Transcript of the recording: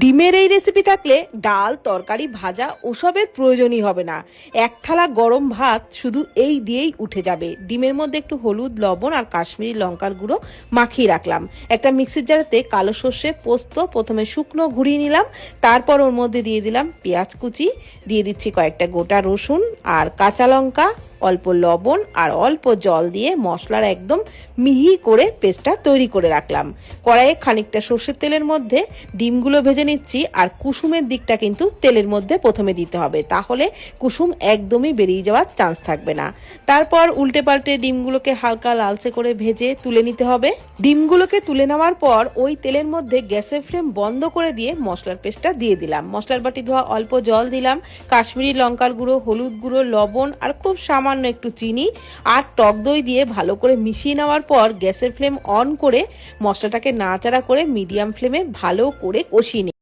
ডিমের এই রেসিপি থাকলে ডাল তরকারি ভাজা ওসবের প্রয়োজনই হবে না। এক থালা গরম ভাত শুধু এই দিয়েই উঠে যাবে। ডিমের মধ্যে একটু হলুদ, লবণ আর কাশ্মীরি লঙ্কার গুঁড়ো মাখিয়ে রাখলাম। একটা মিক্সির জারেতে কালো সর্ষে, পোস্ত প্রথমে শুকনো ঘুরিয়ে নিলাম, তারপর ওর মধ্যে দিয়ে দিলাম পেঁয়াজ কুচি, দিয়ে দিচ্ছি কয়েকটা গোটা রসুন আর কাঁচা লঙ্কা, অল্প লবণ আর অল্প জল দিয়ে মশলার একদম মিহি করে পেস্টটা তৈরি করে রাখলাম। কড়াইয়ে খানিকটা সর্ষের তেলের মধ্যে ডিমগুলো ভেজে নিচ্ছি, আর কুসুমের দিকটা কিন্তু তেলের মধ্যে প্রথমে দিতে হবে, তাহলে কুসুম একদমই বেরিয়ে যাওয়ার চান্স থাকবে না। তারপর উল্টে পাল্টে ডিমগুলোকে হালকা লালচে করে ভেজে তুলে নিতে হবে। ডিমগুলোকে তুলে নেওয়ার পর ওই তেলের মধ্যে গ্যাসের ফ্লেম বন্ধ করে দিয়ে মশলার পেস্টটা দিয়ে দিলাম। মশলার বাটি ধোয়া অল্প জল দিলাম, কাশ্মীরি লঙ্কার গুঁড়ো, হলুদ গুঁড়ো, লবণ আর খুব সামান্য একটু চিনি আর টক দই দিয়ে ভালো করে মিশিয়ে নেওয়ার পর গ্যাসের ফ্লেম অন করে মশলাটাকে নাড়াচাড়া করে মিডিয়াম ফ্লেমে ভালো করে কষিয়ে